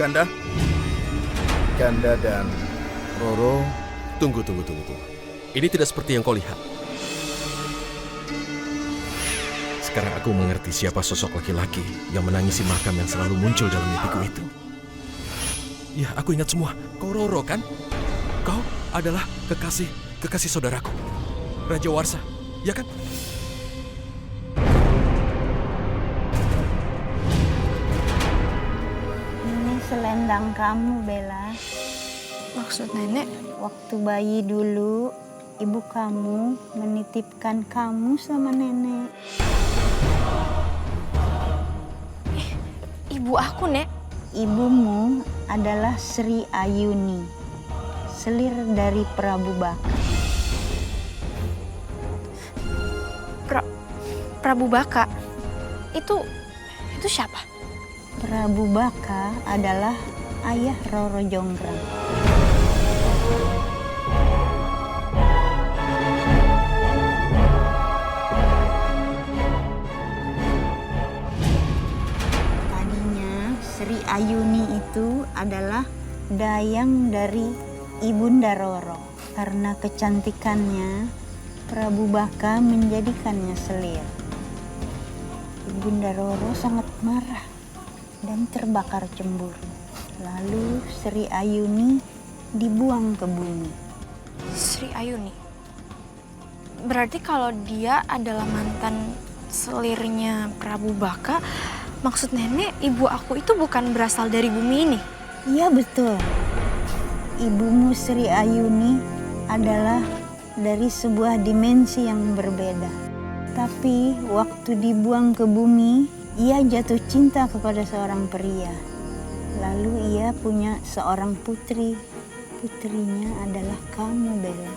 Kanda, Kanda dan Roro. Tunggu. Ini tidak seperti yang kau lihat. Sekarang aku mengerti siapa sosok laki-laki yang menangisi makam yang selalu muncul dalam mimpiku itu. Ya, aku ingat semua. Kau Roro, kan? Kau adalah kekasih saudaraku, Raja Warsa, ya kan? Ini selendang kamu, Bella. Maksud nenek? Waktu bayi dulu, ibu kamu menitipkan kamu sama nenek. Ibu aku, Nek. Ibumu adalah Sri Ayuni, selir dari Prabu Baka. Prabu Baka. Itu siapa? Prabu Baka adalah ayah Roro Jonggrang. Tadinya Sri Ayuni itu adalah dayang dari Ibunda Roro. Karena kecantikannya, Prabu Baka menjadikannya selir. Ibunda Roro sangat marah dan terbakar cemburu. Lalu Sri Ayuni dibuang ke bumi. Sri Ayuni. Berarti kalau dia adalah mantan selirnya Prabu Baka, maksud nenek ibu aku itu bukan berasal dari bumi ini? Iya betul. Ibumu Sri Ayuni adalah dari sebuah dimensi yang berbeda. Tapi waktu dibuang ke bumi, ia jatuh cinta kepada seorang pria. Lalu ia punya seorang putri. Putrinya adalah kamu, Bella.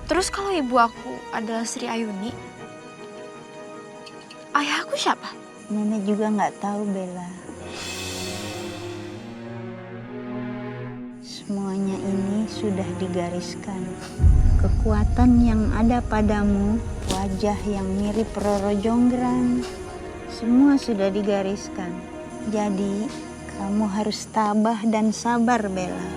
Terus kalau ibu aku adalah Sri Ayuni, ayah aku siapa? Nenek juga nggak tahu, Bella. Semuanya ini sudah digariskan. Kekuatan yang ada padamu, wajah yang mirip Roro Jonggrang, semua sudah digariskan. Jadi, kamu harus tabah dan sabar, Bella.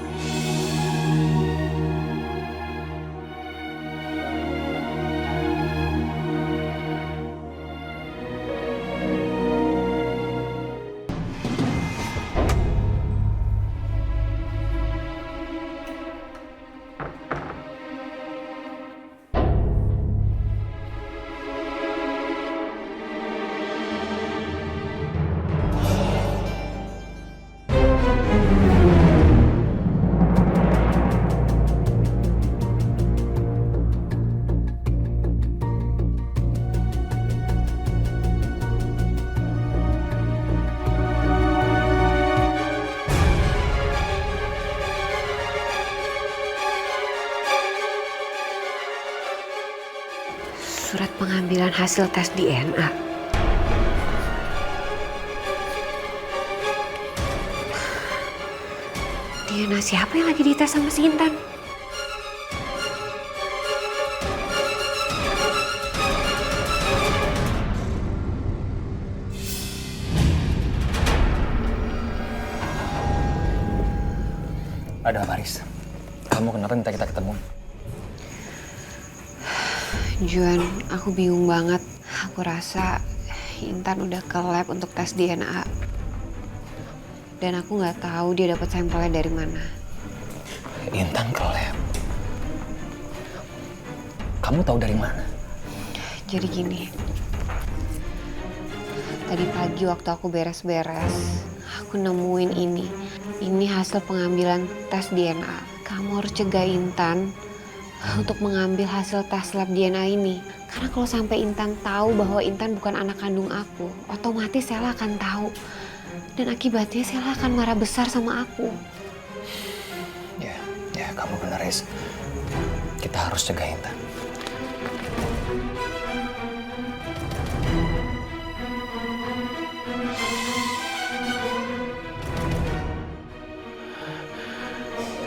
Surat pengambilan hasil tes DNA. DNA siapa yang lagi dites sama si Intan? Ada apa, Riz? Kamu kenapa minta kita ketemu? Juan, aku bingung banget. Aku rasa Intan udah ke lab untuk tes DNA. Dan aku nggak tahu dia dapat sampelnya dari mana. Intan ke lab. Kamu tahu dari mana? Jadi gini, tadi pagi waktu aku beres-beres, aku nemuin ini. Ini hasil pengambilan tes DNA. Kamu harus cegah Intan untuk mengambil hasil tes lab DNA ini. Karena kalau sampai Intan tahu bahwa Intan bukan anak kandung aku, otomatis Sela akan tahu. Dan akibatnya Sela akan marah besar sama aku. Ya kamu benar, Riz. Kita harus cegah Intan.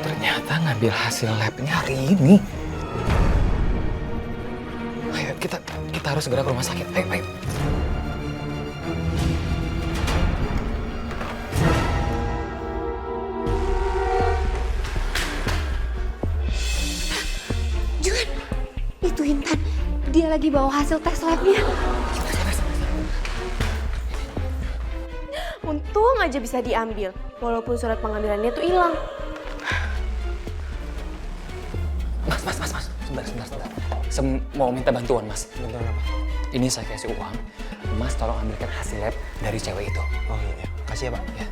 Ternyata ngambil hasil labnya hari ini. Ayo kita harus segera ke rumah sakit. Ayo. Juan, itu Intan. Dia lagi bawa hasil tes labnya. Untung aja bisa diambil, walaupun surat pengambilannya tuh hilang. Mas. Sebentar. Mau minta bantuan, Mas. Bantuan apa? Ini saya kasih uang. Mas tolong ambilkan hasil lab dari cewek itu. Oh iya. Kasih ya, Pak. Ya.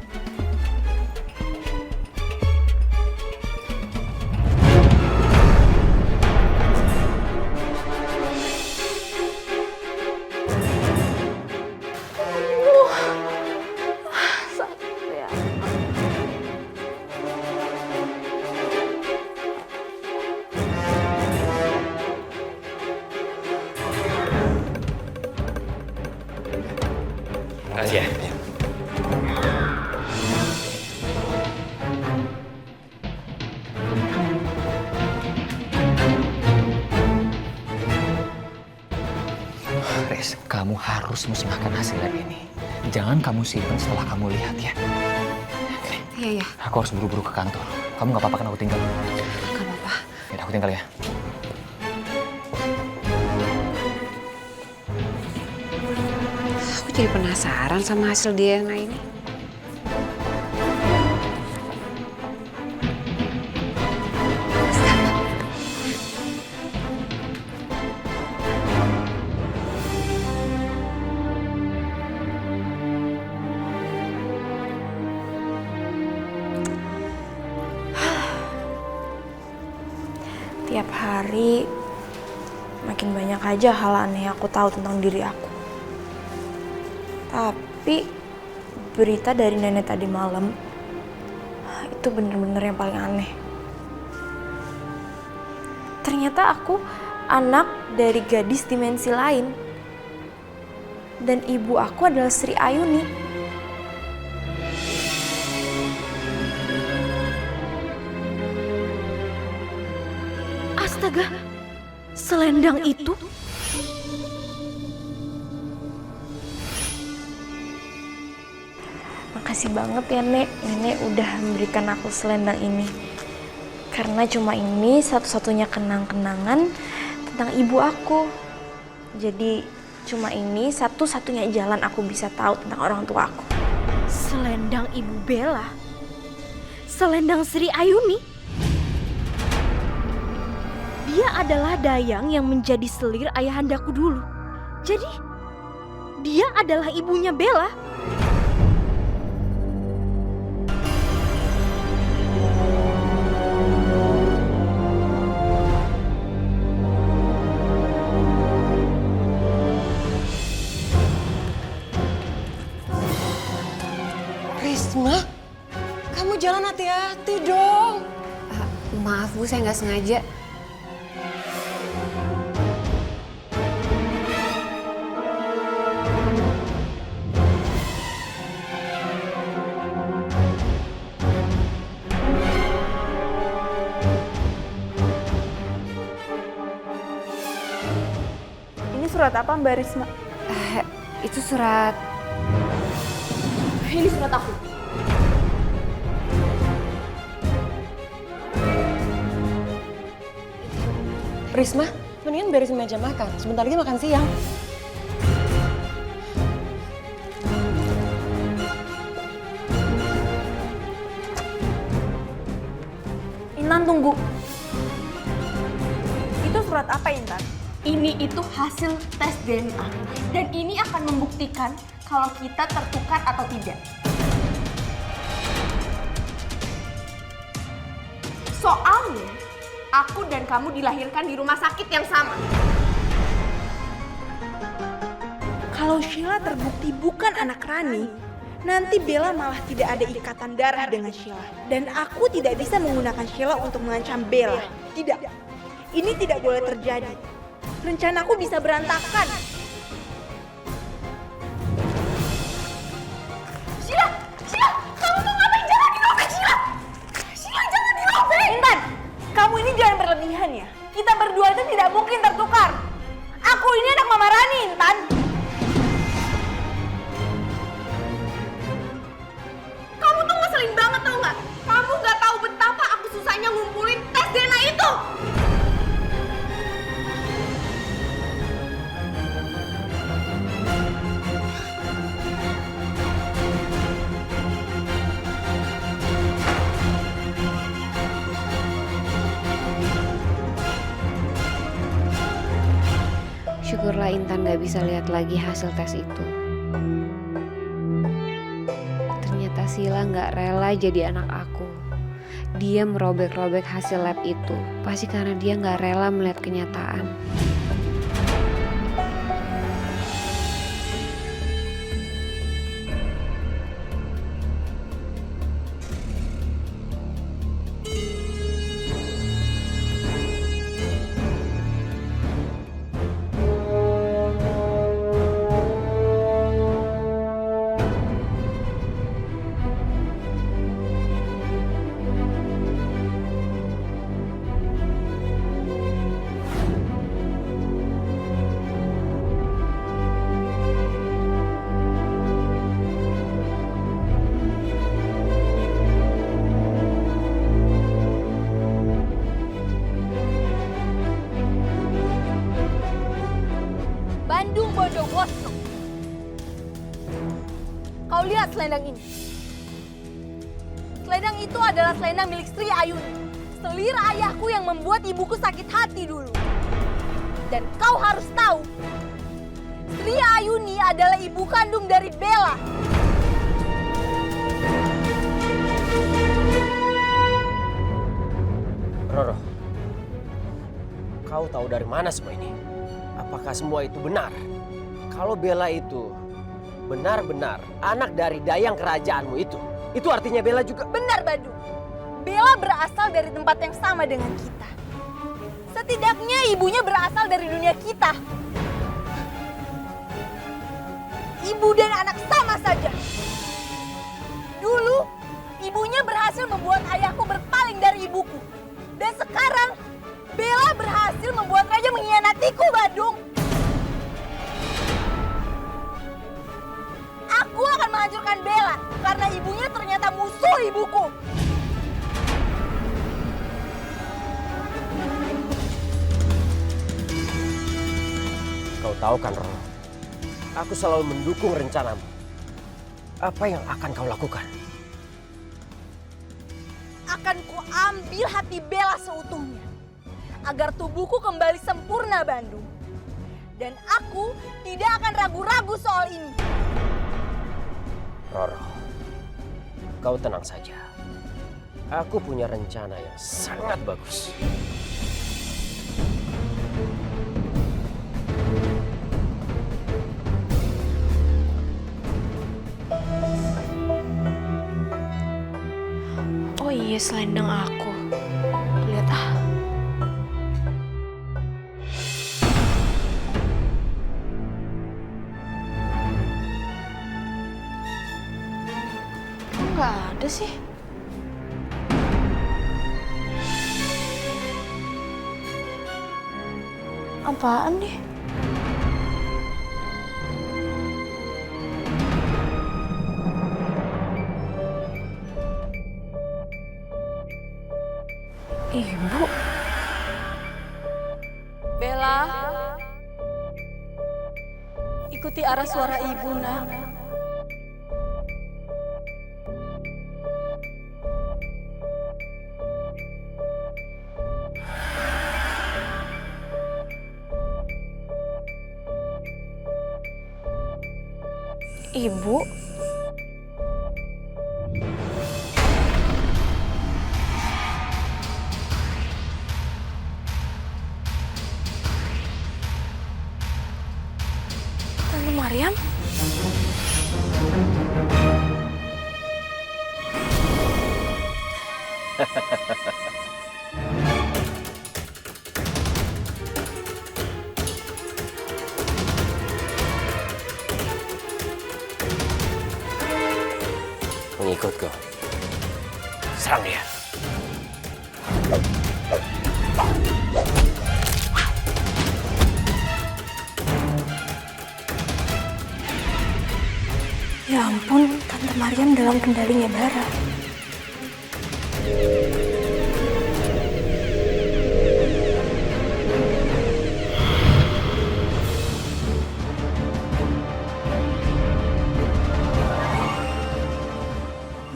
Makasih ya. Riz, kamu harus musnahkan hasil lab ini. Jangan kamu simpan setelah kamu lihat ya. Iya. Aku harus buru-buru ke kantor. Kamu nggak apa-apa kan aku tinggal? Gak apa-apa. Ya, aku tinggal ya. Aku jadi penasaran sama hasil DNA ini. Tiap hari makin banyak aja hal aneh yang aku tahu tentang diri aku. Tapi berita dari nenek tadi malam itu bener-bener yang paling aneh. Ternyata aku anak dari gadis dimensi lain. Dan ibu aku adalah Sri Ayuni. Astaga, selendang itu? Makasih banget ya, Nek. Nenek udah memberikan aku selendang ini. Karena cuma ini satu-satunya kenang-kenangan tentang ibu aku. Jadi cuma ini satu-satunya jalan aku bisa tahu tentang orang tua aku. Selendang Ibu Bella? Selendang Sri Ayuni? Dia adalah dayang yang menjadi selir ayahandaku dulu. Jadi, dia adalah ibunya Bella. Risma, kamu jalan hati-hati dong. Maaf Bu, saya nggak sengaja. Ini surat apa Mbak Risma? Itu surat. Ini surat aku. Risma, mendingan beresin meja makan. Sebentar lagi makan siang. Intan, tunggu. Itu surat apa, Intan? Ini itu hasil tes DNA. Dan ini akan membuktikan kalau kita tertukar atau tidak. Soalnya, aku dan kamu dilahirkan di rumah sakit yang sama. Kalau Sheila terbukti bukan anak Rani, nanti Bella malah tidak ada ikatan darah dengan Sheila. Dan aku tidak bisa menggunakan Sheila untuk mengancam Bella. Tidak, ini tidak boleh terjadi. Rencanaku bisa berantakan. Sheila! Sheila! Kamu tuh ngapain? Jangan dirobek, Sheila! Sheila, jangan dirobek! Intan, kamu ini jangan berlebihan ya. Kita berdua itu tidak mungkin tertukar. Aku ini anak Mama Rani, Intan. Kamu tuh ngeselin banget tau nggak? Kamu nggak tahu betapa aku susahnya ngumpulin tes DNA itu. Syukurlah Intan gak bisa lihat lagi hasil tes itu. Ternyata Sila gak rela jadi anak aku. Dia merobek-robek hasil lab itu. Pasti karena dia gak rela melihat kenyataan. Bandung Bondowoso. Kau lihat selendang ini. Selendang itu adalah selendang milik Sri Ayuni. Selir ayahku yang membuat ibuku sakit hati dulu. Dan kau harus tahu, Sri Ayuni adalah ibu kandung dari Bella. Roro, kau tahu dari mana semua ini? Apakah semua itu benar? Kalau Bella itu benar-benar anak dari dayang kerajaanmu itu artinya Bella juga... Benar, Badung. Bella berasal dari tempat yang sama dengan kita. Setidaknya ibunya berasal dari dunia kita. Ibu dan anak sama saja. Dulu, ibunya berhasil membuat ayahku berpaling dari ibuku. Dan sekarang, Bella berhasil membuat raja mengkhianatiku, Badung. Aku akan menghancurkan Bella karena ibunya ternyata musuh ibuku. Kau tahu kan, Roro? Aku selalu mendukung rencanamu. Apa yang akan kau lakukan? Akan kuambil hati Bella seutuhnya. Agar tubuhku kembali sempurna, Bandung. Dan aku tidak akan ragu-ragu soal ini. Roro, kau tenang saja. Aku punya rencana yang sangat bagus. Oh iya, selendang aku. Lihat ah. Kok nggak ada sih? Apaan nih? Ibu. arah suara ibu, Nak. Ibu? Tante Mariam? Mengikutku. Serang dia. Ya ampun, Tante Mariam dalam kendalinya Bara.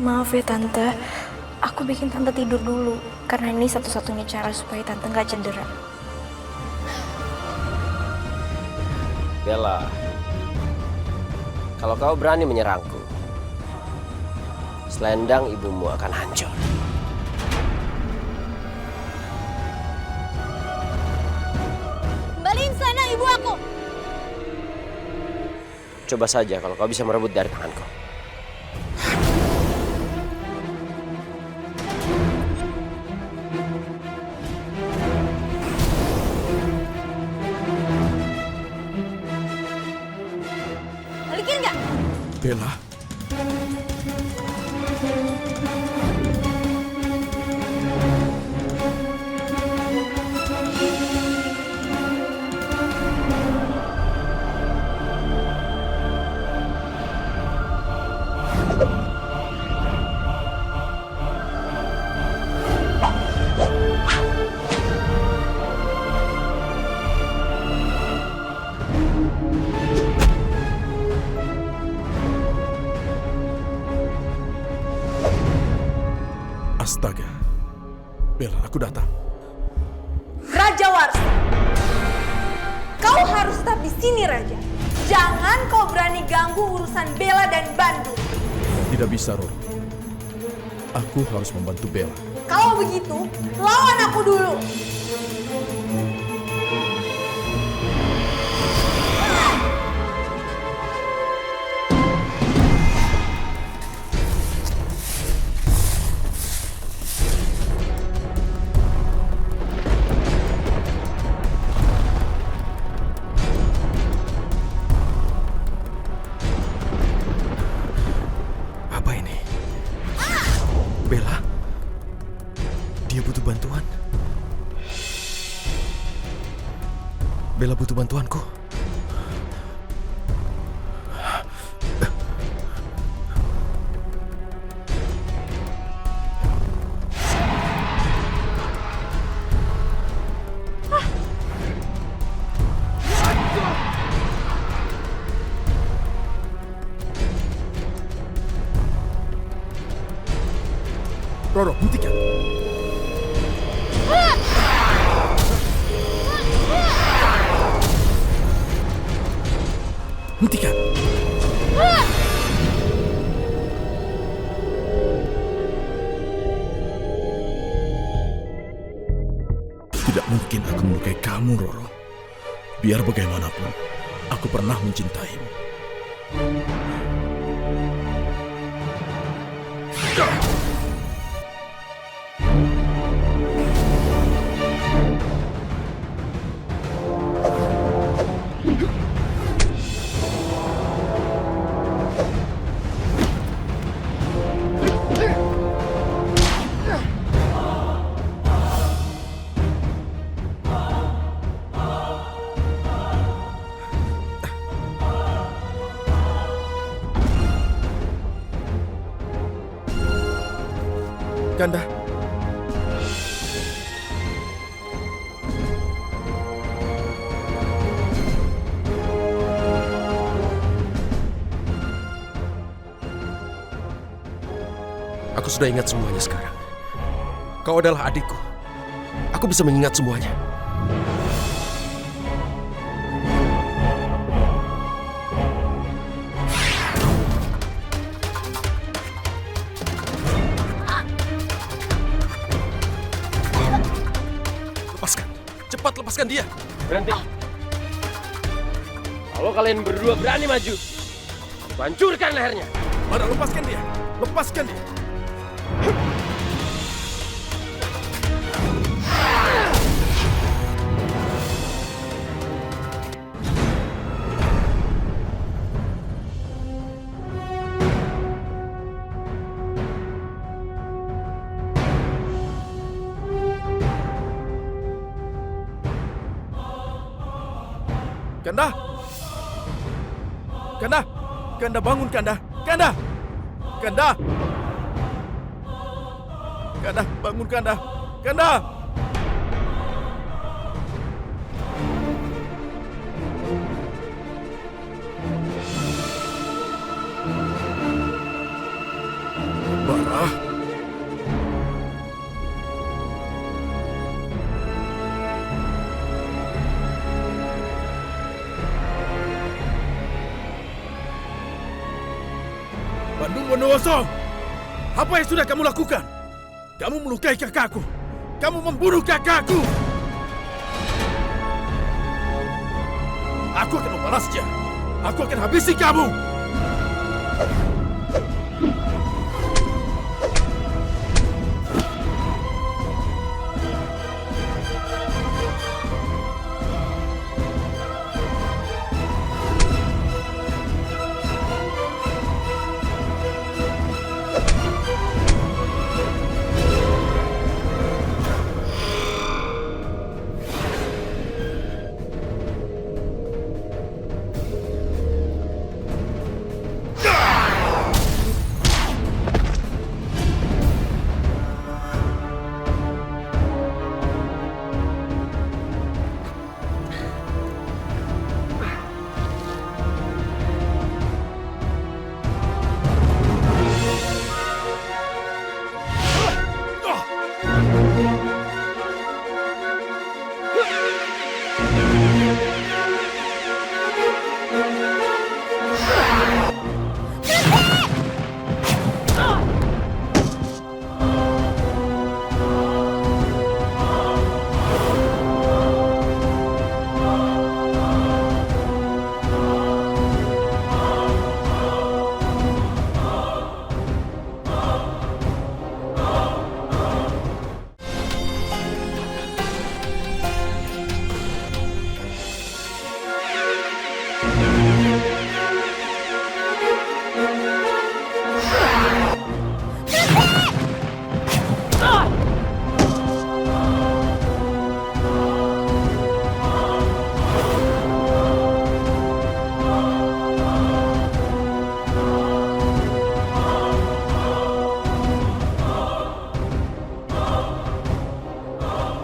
Maaf ya Tante, aku bikin Tante tidur dulu. Karena ini satu-satunya cara supaya Tante nggak cedera. Bella, kalau kau berani menyerangku, selendang ibumu akan hancur. Kembaliin selendang ibu aku. Coba saja kalau kau bisa merebut dari tanganku. Balikin nggak? Bella, astaga. Bella, aku datang. Raja Warsa, kau harus tetap di sini, Raja. Jangan kau berani ganggu urusan Bella dan Bandung. Tidak bisa, Roro. Aku harus membantu Bella. Kalau begitu, lawan aku dulu. Apa ini? Bella? Dia butuh bantuan. Bella butuh bantuanku. Roro, hentikan. Hentikan. Tidak mungkin aku melukai kamu, Roro. Biar bagaimanapun, aku pernah mencintaimu. Kanda. Aku sudah ingat semuanya sekarang. Kau adalah adikku. Aku bisa mengingat semuanya. Lepaskan. Cepat lepaskan dia. Berhenti. Kalau kalian berdua berani maju, aku hancurkan lehernya. Mana lepaskan dia. Lepaskan dia. Kanda! Kanda! Kanda bangun, Kanda! Kanda! Kanda! Kanda, bangun, Kanda! Kanda! Bara! Bandung Bondowoso, apa yang sudah kamu lakukan? Kamu melukai kakakku. Kamu membunuh kakakku. Aku akan membalasnya. Aku akan habisi kamu.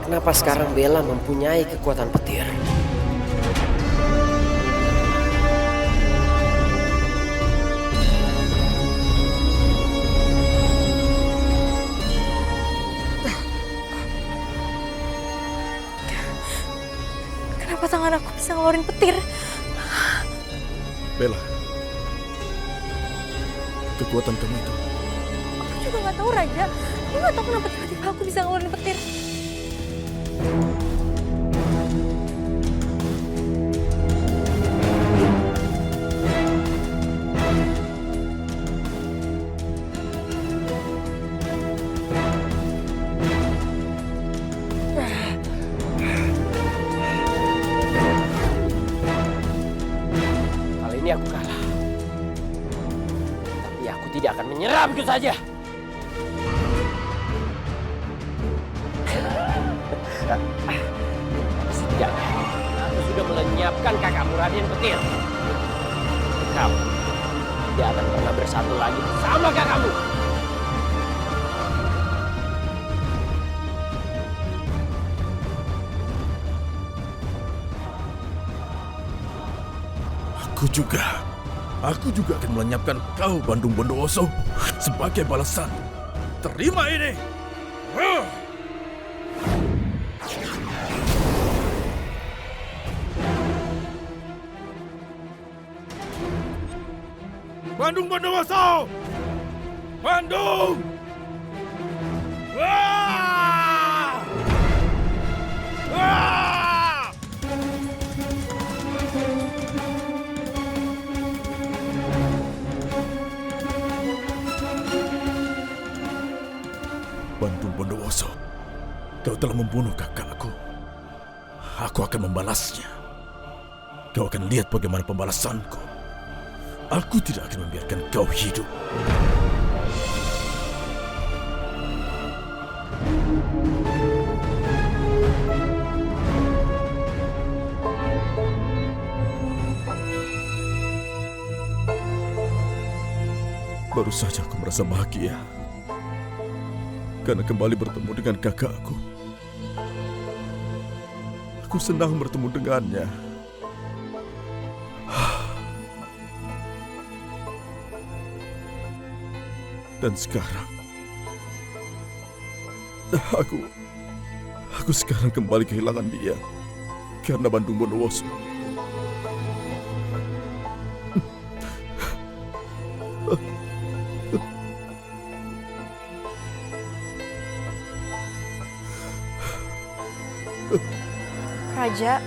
Kenapa sekarang Bella mempunyai kekuatan petir? Kenapa tangan aku bisa ngeluarin petir? Bella, kekuatan kamu itu. Aku juga nggak tahu, Raja. Aku nggak tahu kenapa tiba-tiba aku bisa ngeluarin petir. Kali ini aku kalah. Tapi aku tidak akan menyerah begitu saja. Setidaknya aku sudah melenyapkan kakakmu Raden Petir. Kamu tidak akan pernah bersatu lagi sama kakakmu. Aku juga akan melenyapkan kau, Bandung Bondowoso, sebagai balasan Terima ini. Bandung Bondowoso! Bandung! Wah! Wah! Bandung Bondowoso, kau telah membunuh kakakku. Aku akan membalasnya. Kau akan lihat bagaimana pembalasanku. Aku tidak akan membiarkan kau hidup. Baru saja aku merasa bahagia karena kembali bertemu dengan kakakku. Aku senang bertemu dengannya. Dan sekarang, aku sekarang kembali kehilangan dia karena Bandung Bondowoso. Raja,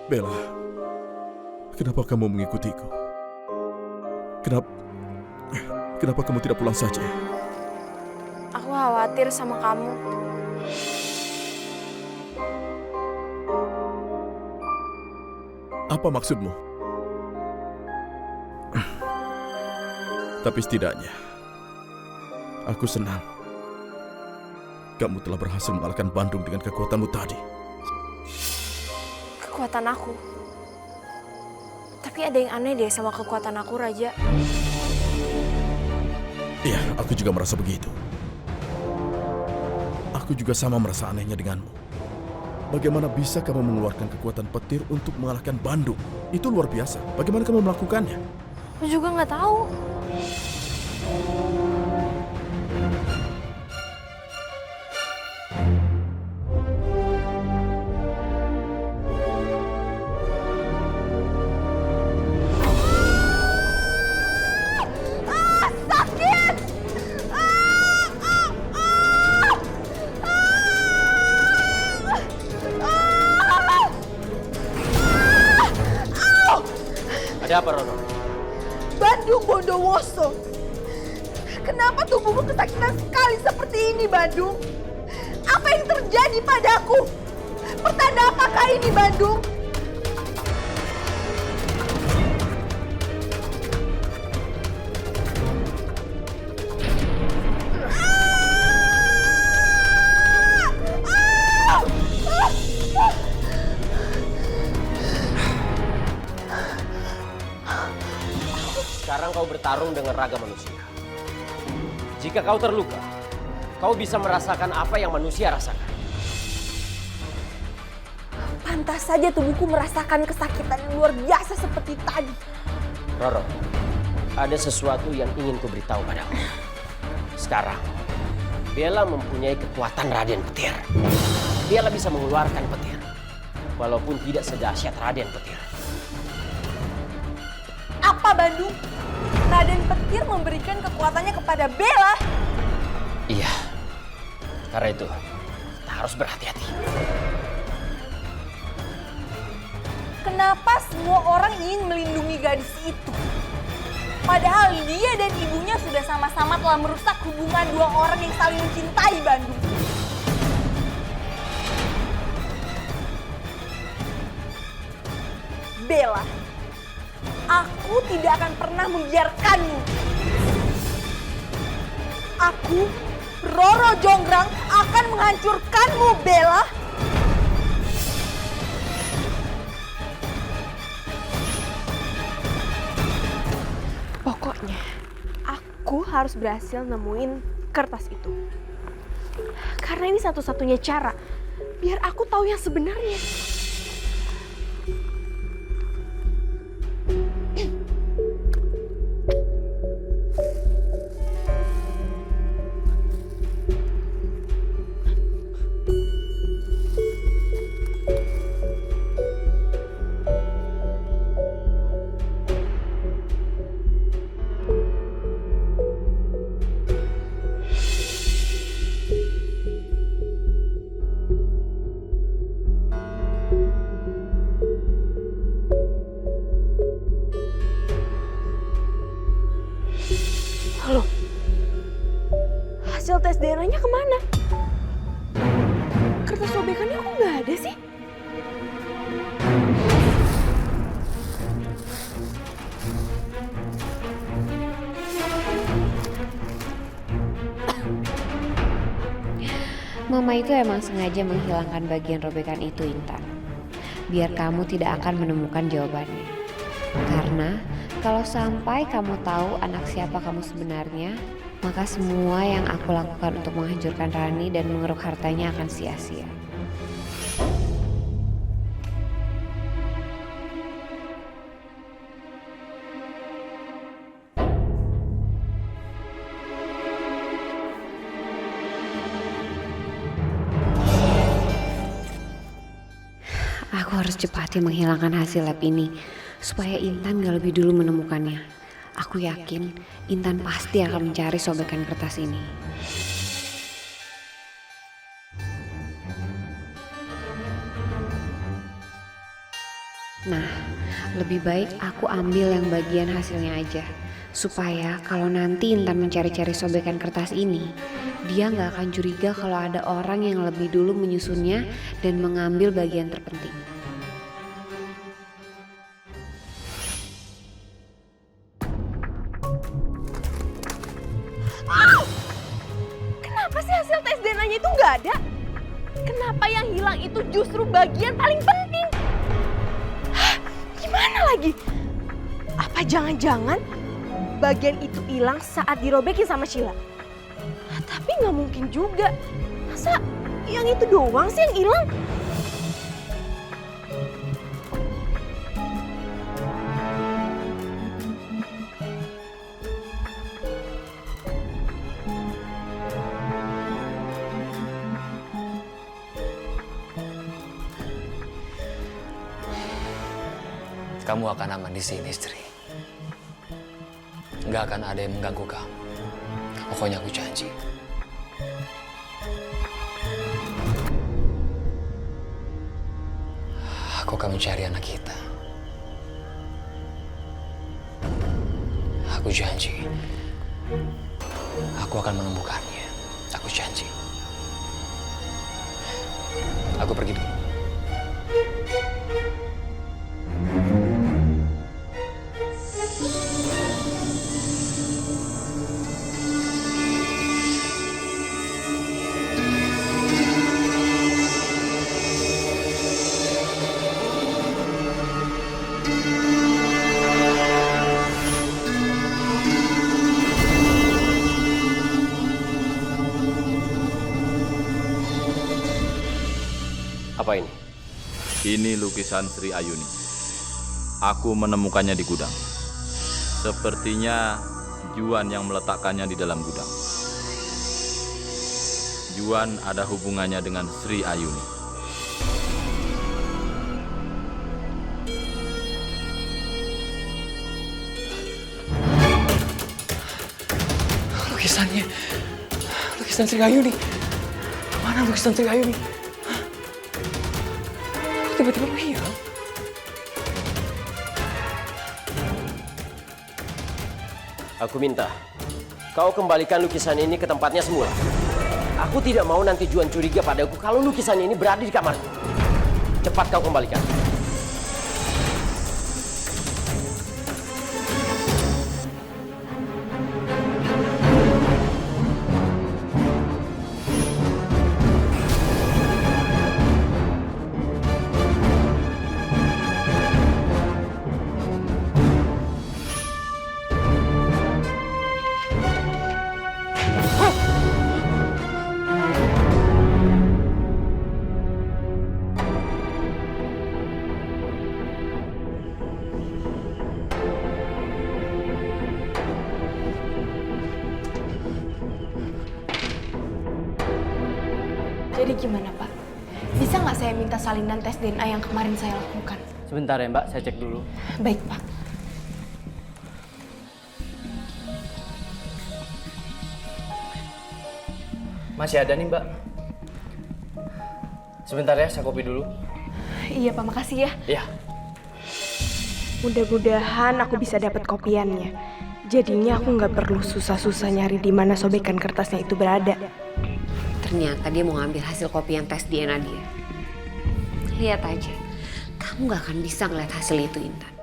Bella, kenapa kamu mengikutiku? Kenapa kamu tidak pulang saja? aku khawatir sama kamu. Apa maksudmu? Tapi setidaknya, aku senang kamu telah berhasil mengalahkan Bandung dengan kekuatanmu tadi. Kekuatan aku. Tapi ada yang aneh deh sama kekuatan aku, Raja. Iya, aku juga merasa begitu. Aku juga sama merasa anehnya denganmu. Bagaimana bisa kamu mengeluarkan kekuatan petir untuk mengalahkan Bandung? Itu luar biasa. Bagaimana kamu melakukannya? Aku juga nggak tahu. Ada apa, Rono? Bandung Bondowoso. Kenapa tubuhmu kesakitan sekali seperti ini, Bandung? Apa yang terjadi padaku? Pertanda apakah ini, Bandung? Sekarang kau bertarung dengan raga manusia. Jika kau terluka, kau bisa merasakan apa yang manusia rasakan. Pantas saja tubuhku merasakan kesakitan yang luar biasa seperti tadi. Roro, ada sesuatu yang ingin kuberitahu padamu. Sekarang, Bella mempunyai kekuatan Raden Petir. Bella bisa mengeluarkan petir, walaupun tidak sedahsyat Raden Petir. Apa, Bandung? Raden Petir memberikan kekuatannya kepada Bella? Iya, karena itu kita harus berhati-hati. Kenapa semua orang ingin melindungi gadis itu? Padahal dia dan ibunya sudah sama-sama telah merusak hubungan dua orang yang saling mencintai, Bandung. Bella, aku tidak akan pernah membiarkanmu. Aku, Roro Jonggrang, akan menghancurkanmu, Bella. Pokoknya, aku harus berhasil nemuin kertas itu. Karena ini satu-satunya cara biar aku tahu yang sebenarnya. hasil tes DNA-nya kemana? Kertas sobekannya kok nggak ada sih? Mama itu emang sengaja menghilangkan bagian robekan itu, Intan. Biar kamu tidak akan menemukan jawabannya. Karena kalau sampai kamu tahu anak siapa kamu sebenarnya, maka semua yang aku lakukan untuk menghancurkan Rani dan mengeruk hartanya akan sia-sia. Aku harus cepatnya menghilangkan hasil lab ini supaya Intan gak lebih dulu menemukannya. Aku yakin Intan pasti akan mencari sobekan kertas ini. Nah, lebih baik aku ambil yang bagian hasilnya aja. Supaya kalau nanti Intan mencari-cari sobekan kertas ini, dia gak akan curiga kalau ada orang yang lebih dulu menyusunnya dan mengambil bagian terpenting. Kenapa sih hasil tes DNA-nya itu nggak ada? Kenapa yang hilang itu justru bagian paling penting? Hah, gimana lagi? Apa jangan-jangan bagian itu hilang saat dirobekin sama Sheila? Tapi nggak mungkin juga. Masa yang itu doang sih yang hilang? Kamu akan aman di sini, istri. Nggak akan ada yang mengganggu kamu. Pokoknya aku janji. Aku akan mencari anak kita. Aku janji. Aku akan menemukannya. Aku janji. Aku pergi dulu. Apa ini? Ini lukisan Sri Ayuni. Aku menemukannya di gudang. Sepertinya Juan yang meletakkannya di dalam gudang. Juan ada hubungannya dengan Sri Ayuni. Lukisannya. Lukisan Sri Ayuni. Mana lukisan Sri Ayuni? Tiba-tiba hilang. Aku minta kau kembalikan lukisan ini ke tempatnya semula. Aku tidak mau nanti Juan curiga padaku kalau lukisan ini berada di kamarku. Cepat kau kembalikan. Jadi gimana, Pak? Bisa nggak saya minta salinan tes DNA yang kemarin saya lakukan? Sebentar ya Mbak, saya cek dulu. Baik, Pak. Masih ada nih Mbak. Sebentar ya, saya kopi dulu. Iya, Pak. Makasih ya. Iya. Mudah-mudahan aku bisa dapat kopiannya. Jadinya aku nggak perlu susah-susah nyari di mana sobekan kertasnya itu berada. Ternyata dia mau ngambil hasil kopian tes DNA dia. Lihat aja, kamu gak akan bisa ngeliat hasil itu, Intan.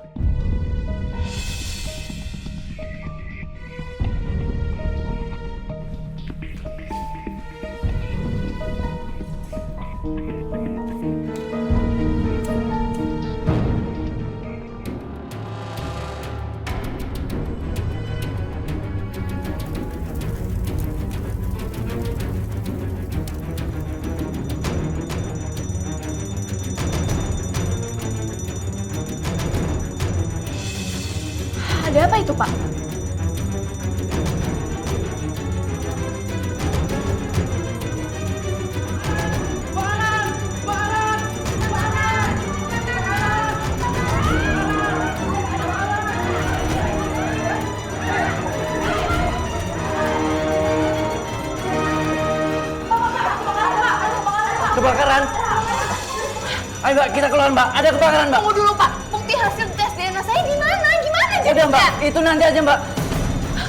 Ada apa itu, Pak? Kebakaran. Ayo Mbak, kita keluar Mbak. Ada kebakaran Mbak. Tunggu dulu, Pak. Bukti hasil tes DNA saya di mana? Gimana Udah jadinya? Mbak, itu nanti aja Mbak.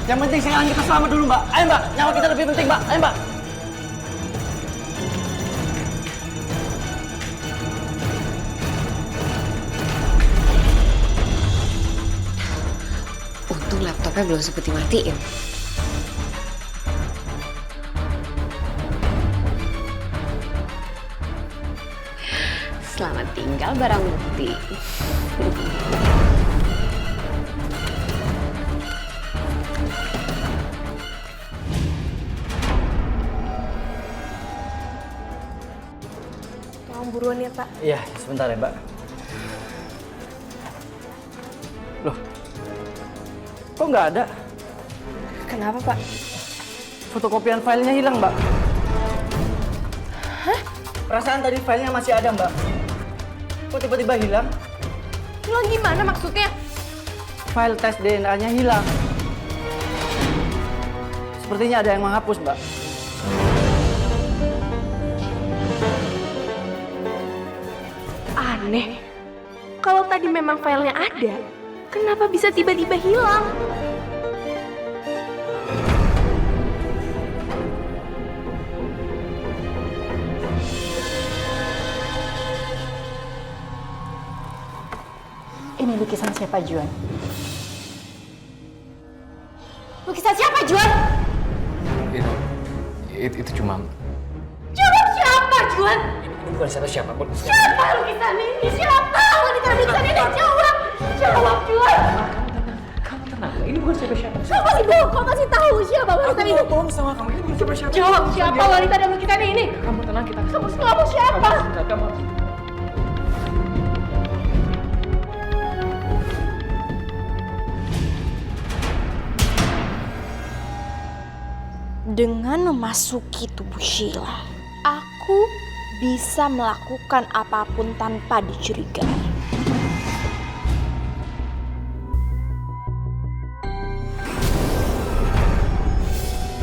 Yang penting sekarang kita selamat dulu Mbak. Ayo Mbak, nyawa kita lebih penting Mbak. Ayo Mbak. Untung laptopnya belum sempat dimatiin. Selamat tinggal barang bukti. Tolong buruan ya, Pak. Iya, sebentar ya Mbak. Loh, kok nggak ada? Kenapa, Pak? Fotokopian filenya hilang Mbak. Hah? Perasaan tadi filenya masih ada Mbak. Kok tiba-tiba hilang? Hilang gimana maksudnya? File tes DNA-nya hilang. Sepertinya ada yang menghapus Mbak. Aneh. Kalau tadi memang filenya ada, kenapa bisa tiba-tiba hilang? Ini lukisan siapa, Juan? Lukisan siapa, Juan? Itu cuma... Jawab siapa, Juan? Ini bukan siapa-siapa pun. Siapa lukisan ini? Siapa wanita lukisan ini? Jawab! Jawab, Juan! Kamu tenang, ini bukan siapa-siapa. Kau masih bohong, kau masih tahu siapa wanita ini? Aku bohong sama kamu, ini bukan siapa-siapa. Jawab siapa wanita dan lukisan ini? Kamu tenang, kita... Kamu siapa? Kamu... Dengan memasuki tubuh Sheila, aku bisa melakukan apapun tanpa dicurigai.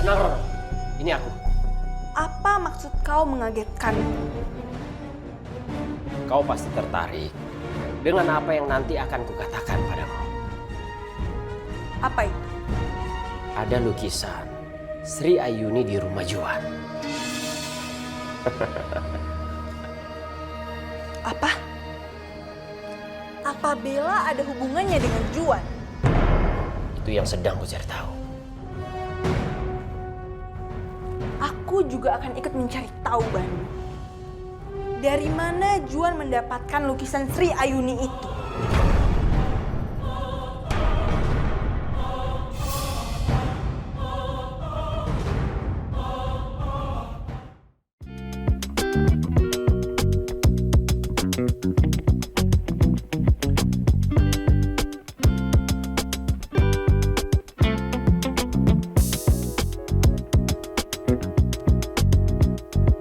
Tenang, Roro. Ini aku. Apa maksud kau mengagetkan? Kau pasti tertarik dengan apa yang nanti akan kukatakan padamu. Apa itu? Ada lukisan Sri Ayuni di rumah Juan. Apa? Apa Bella ada hubungannya dengan Juan? Itu yang sedang ku cari tahu. Aku juga akan ikut mencari tahu, Banu. Dari mana Juan mendapatkan lukisan Sri Ayuni itu?